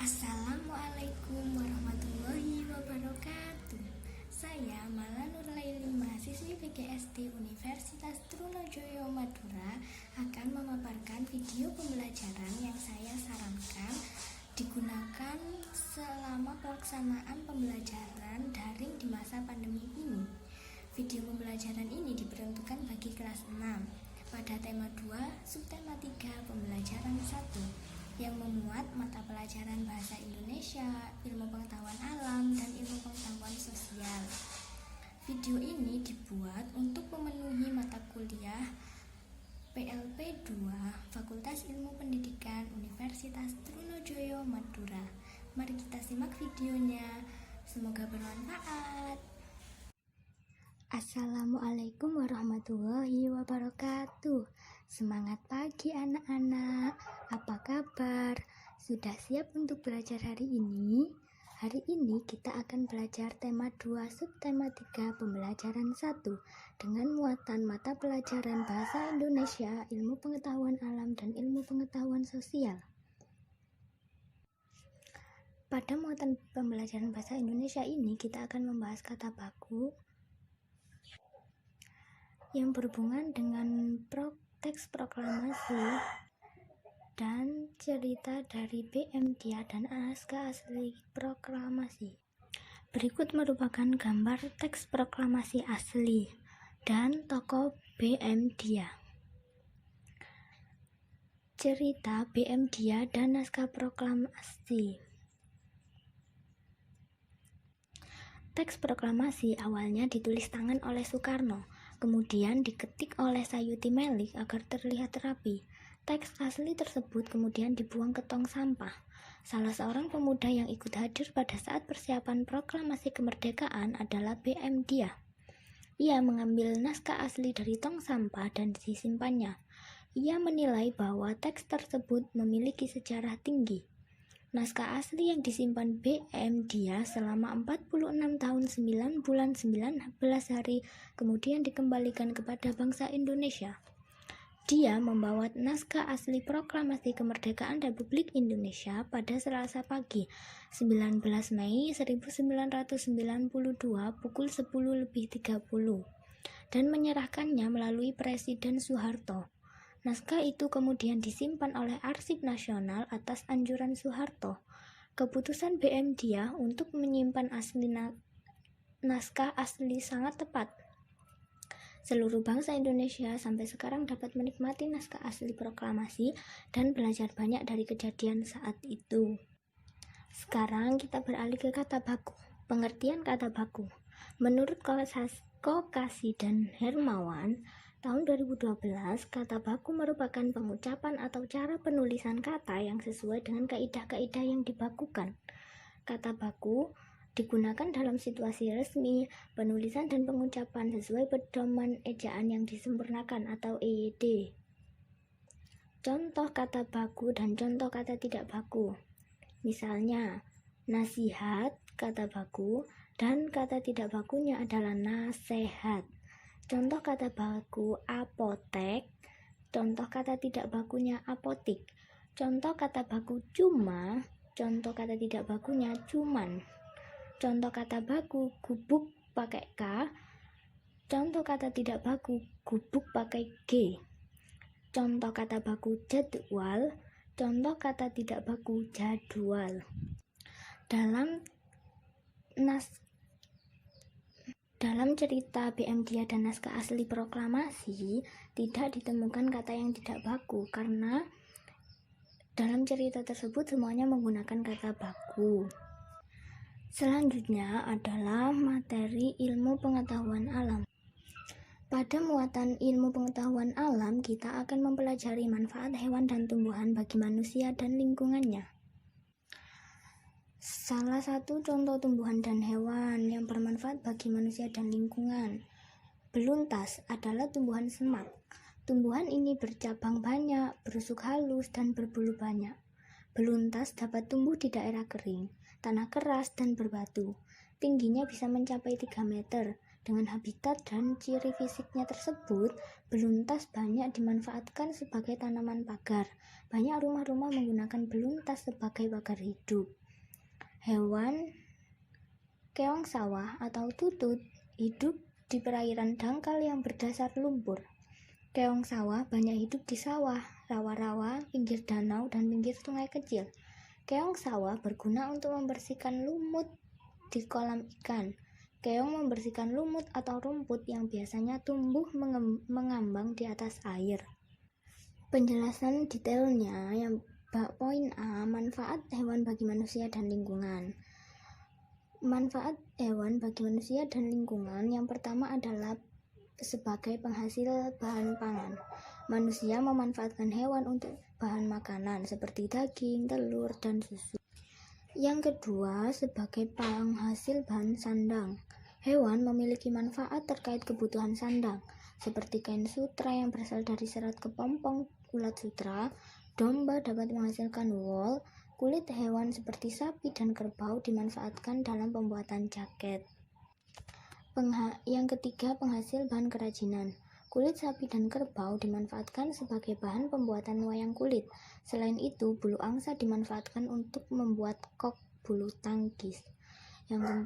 Assalamualaikum warahmatullahi wabarakatuh. Saya Mala Nurlaili, mahasiswi PGSD Universitas Trunojoyo Madura, akan memaparkan video pembelajaran yang saya sarankan digunakan selama pelaksanaan pembelajaran daring di masa pandemi ini. Video pembelajaran ini diperuntukkan bagi kelas 6 pada tema 2, subtema 3, pembelajaran 1 yang memuat mata pelajaran bahasa Indonesia, ilmu pengetahuan alam, dan ilmu pengetahuan sosial. Video ini dibuat untuk memenuhi mata kuliah PLP 2 Fakultas Ilmu Pendidikan Universitas Trunojoyo Madura. Mari kita simak videonya, semoga bermanfaat. Assalamualaikum warahmatullahi wabarakatuh. Semangat pagi anak-anak, apa kabar? Sudah siap untuk belajar hari ini? Hari ini kita akan belajar tema 2 subtema 3 pembelajaran 1 dengan muatan mata pelajaran bahasa Indonesia, ilmu pengetahuan alam, dan ilmu pengetahuan sosial. Pada muatan pembelajaran bahasa Indonesia ini kita akan membahas kata baku yang berhubungan dengan teks proklamasi dan cerita dari B.M. Dia dan naskah asli proklamasi. Berikut merupakan gambar teks proklamasi asli dan tokoh B.M. Dia. Cerita B.M. Dia dan naskah proklamasi. Teks proklamasi awalnya ditulis tangan oleh Soekarno, kemudian diketik oleh Sayuti Melik agar terlihat rapi. Teks asli tersebut kemudian dibuang ke tong sampah. Salah seorang pemuda yang ikut hadir pada saat persiapan proklamasi kemerdekaan adalah B.M. Dia. Ia mengambil naskah asli dari tong sampah dan disimpannya. Ia menilai bahwa teks tersebut memiliki sejarah tinggi. Naskah asli yang disimpan B.M. Dia selama 46 tahun 9 bulan 19 hari kemudian dikembalikan kepada bangsa Indonesia. Dia membawa naskah asli proklamasi kemerdekaan Republik Indonesia pada Selasa pagi 19 Mei 1992 pukul 10.30 dan menyerahkannya melalui Presiden Soeharto. Naskah itu kemudian disimpan oleh Arsip Nasional atas anjuran Soeharto. Keputusan B.M. Dia untuk menyimpan naskah asli sangat tepat. Seluruh bangsa Indonesia sampai sekarang dapat menikmati naskah asli proklamasi dan belajar banyak dari kejadian saat itu. Sekarang kita beralih ke kata baku. Pengertian kata baku. Menurut Kokasi dan Hermawan, tahun 2012, kata baku merupakan pengucapan atau cara penulisan kata yang sesuai dengan kaidah-kaidah yang dibakukan. Kata baku digunakan dalam situasi resmi, penulisan dan pengucapan sesuai pedoman ejaan yang disempurnakan atau EYD. Contoh kata baku dan contoh kata tidak baku. Misalnya, nasihat, kata baku, dan kata tidak bakunya adalah nasehat. Contoh kata baku apotek, contoh kata tidak bakunya apotik. Contoh kata baku cuma, contoh kata tidak bakunya cuman. Contoh kata baku gubuk pakai K, contoh kata tidak baku gubuk pakai G. Contoh kata baku jadwal, contoh kata tidak baku jadwal. Dalam cerita B.M. Dia dan naskah asli proklamasi tidak ditemukan kata yang tidak baku karena dalam cerita tersebut semuanya menggunakan kata baku. Selanjutnya adalah materi ilmu pengetahuan alam. Pada muatan ilmu pengetahuan alam kita akan mempelajari manfaat hewan dan tumbuhan bagi manusia dan lingkungannya. Salah satu contoh tumbuhan dan hewan yang bermanfaat bagi manusia dan lingkungan. Beluntas adalah tumbuhan semak. Tumbuhan ini bercabang banyak, berusuk halus, dan berbulu banyak. Beluntas dapat tumbuh di daerah kering, tanah keras, dan berbatu. Tingginya bisa mencapai 3 meter. Dengan habitat dan ciri fisiknya tersebut, beluntas banyak dimanfaatkan sebagai tanaman pagar. Banyak rumah-rumah menggunakan beluntas sebagai pagar hidup. Hewan keong sawah atau tutut hidup di perairan dangkal yang berdasar lumpur. Keong sawah banyak hidup di sawah, rawa-rawa, pinggir danau, dan pinggir sungai kecil. Keong sawah berguna untuk membersihkan lumut di kolam ikan. Keong membersihkan lumut atau rumput yang biasanya tumbuh mengambang di atas air. Penjelasan detailnya yang poin A, manfaat hewan bagi manusia dan lingkungan. Manfaat hewan bagi manusia dan lingkungan yang pertama adalah sebagai penghasil bahan pangan. Manusia memanfaatkan hewan untuk bahan makanan seperti daging, telur, dan susu. Yang kedua, sebagai penghasil bahan sandang. Hewan memiliki manfaat terkait kebutuhan sandang, seperti kain sutra yang berasal dari serat kepompong ulat sutra. Domba dapat menghasilkan wool. Kulit hewan seperti sapi dan kerbau dimanfaatkan dalam pembuatan jaket. Yang ketiga, penghasil bahan kerajinan. Kulit sapi dan kerbau dimanfaatkan sebagai bahan pembuatan wayang kulit. Selain itu, bulu angsa dimanfaatkan untuk membuat kok bulu tangkis. Yang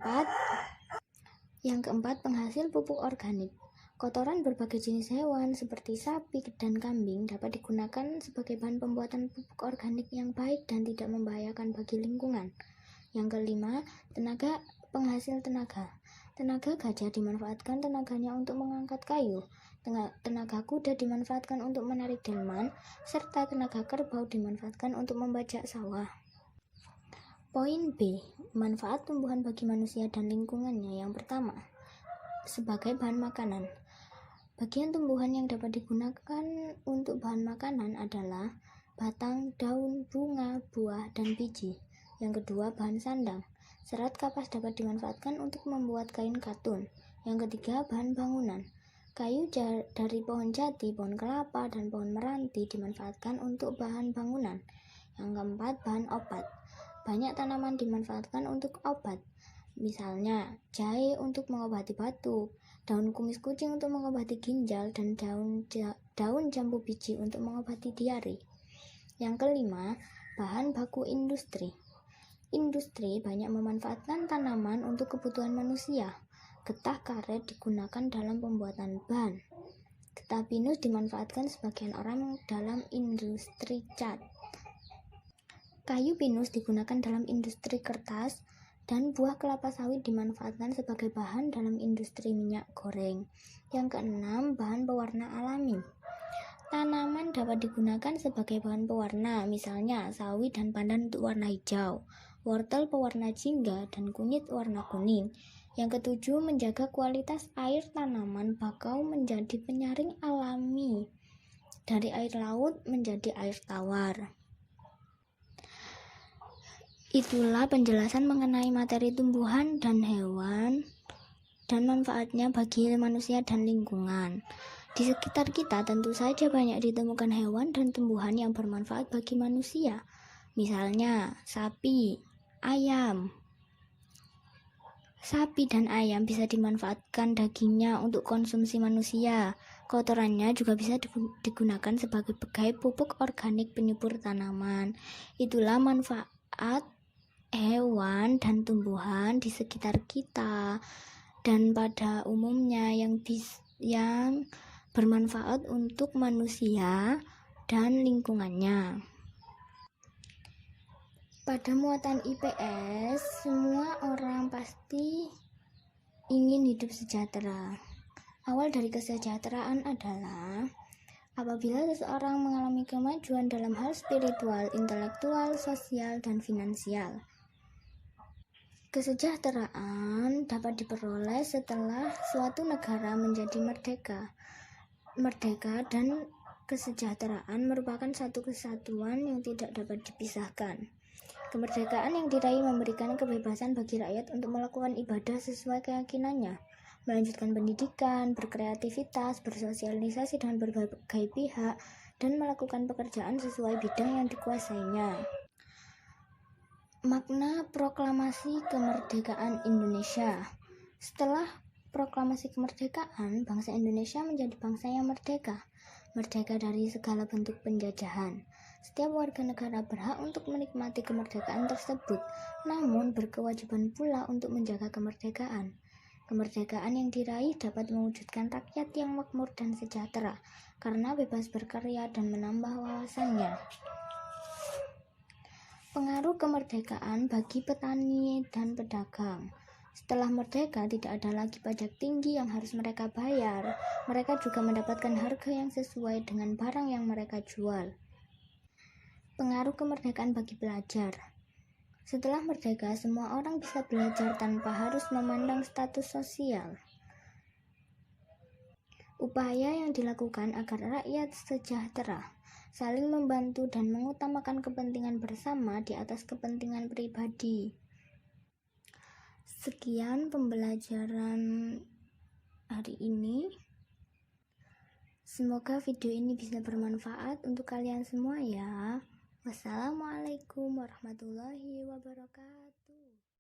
keempat, penghasil pupuk organik. Kotoran berbagai jenis hewan seperti sapi dan kambing dapat digunakan sebagai bahan pembuatan pupuk organik yang baik dan tidak membahayakan bagi lingkungan. Yang kelima, penghasil tenaga. Tenaga gajah dimanfaatkan tenaganya untuk mengangkat kayu. Tenaga kuda dimanfaatkan untuk menarik delman, serta tenaga kerbau dimanfaatkan untuk membajak sawah. Poin B, manfaat tumbuhan bagi manusia dan lingkungannya. Yang pertama, sebagai bahan makanan. Bagian tumbuhan yang dapat digunakan untuk bahan makanan adalah batang, daun, bunga, buah, dan biji. Yang kedua, bahan sandang. Serat kapas dapat dimanfaatkan untuk membuat kain katun. Yang ketiga, bahan bangunan. Kayu dari pohon jati, pohon kelapa, dan pohon meranti dimanfaatkan untuk bahan bangunan. Yang keempat, bahan obat. Banyak tanaman dimanfaatkan untuk obat. Misalnya, jahe untuk mengobati batuk, daun kumis kucing untuk mengobati ginjal, dan daun jambu biji untuk mengobati diare. Yang kelima, bahan baku industri. Industri banyak memanfaatkan tanaman untuk kebutuhan manusia. Getah karet digunakan dalam pembuatan ban. Getah pinus dimanfaatkan sebagian orang dalam industri cat. Kayu pinus digunakan dalam industri kertas, dan buah kelapa sawit dimanfaatkan sebagai bahan dalam industri minyak goreng. Yang keenam, bahan pewarna alami. Tanaman dapat digunakan sebagai bahan pewarna, misalnya sawi dan pandan untuk warna hijau, wortel pewarna jingga, dan kunyit warna kuning. Yang ketujuh, menjaga kualitas air tanaman. Bakau menjadi penyaring alami dari air laut menjadi air tawar. Itulah penjelasan mengenai materi tumbuhan dan hewan dan manfaatnya bagi manusia dan lingkungan. Di sekitar kita tentu saja banyak ditemukan hewan dan tumbuhan yang bermanfaat bagi manusia. Misalnya, sapi, ayam. Sapi dan ayam bisa dimanfaatkan dagingnya untuk konsumsi manusia. Kotorannya juga bisa digunakan sebagai pupuk organik penyubur tanaman. Itulah manfaat hewan dan tumbuhan di sekitar kita dan pada umumnya yang bermanfaat untuk manusia dan lingkungannya. Pada muatan IPS, semua orang pasti ingin hidup sejahtera. Awal dari kesejahteraan adalah apabila seseorang mengalami kemajuan dalam hal spiritual, intelektual, sosial, dan finansial. Kesejahteraan dapat diperoleh setelah suatu negara menjadi merdeka. Merdeka dan kesejahteraan merupakan satu kesatuan yang tidak dapat dipisahkan. Kemerdekaan yang diraih memberikan kebebasan bagi rakyat untuk melakukan ibadah sesuai keyakinannya, melanjutkan pendidikan, berkreativitas, bersosialisasi dengan berbagai pihak, dan melakukan pekerjaan sesuai bidang yang dikuasainya. Makna Proklamasi Kemerdekaan Indonesia. Setelah proklamasi kemerdekaan, bangsa Indonesia menjadi bangsa yang merdeka, merdeka dari segala bentuk penjajahan. Setiap warga negara berhak untuk menikmati kemerdekaan tersebut, namun berkewajiban pula untuk menjaga kemerdekaan. Kemerdekaan yang diraih dapat mewujudkan rakyat yang makmur dan sejahtera, karena bebas berkarya dan menambah wawasannya. Pengaruh kemerdekaan bagi petani dan pedagang. Setelah merdeka, tidak ada lagi pajak tinggi yang harus mereka bayar. Mereka juga mendapatkan harga yang sesuai dengan barang yang mereka jual. Pengaruh kemerdekaan bagi pelajar. Setelah merdeka, semua orang bisa belajar tanpa harus memandang status sosial. Upaya yang dilakukan agar rakyat sejahtera, saling membantu dan mengutamakan kepentingan bersama di atas kepentingan pribadi. Sekian pembelajaran hari ini. Semoga video ini bisa bermanfaat untuk kalian semua ya. Wassalamualaikum warahmatullahi wabarakatuh.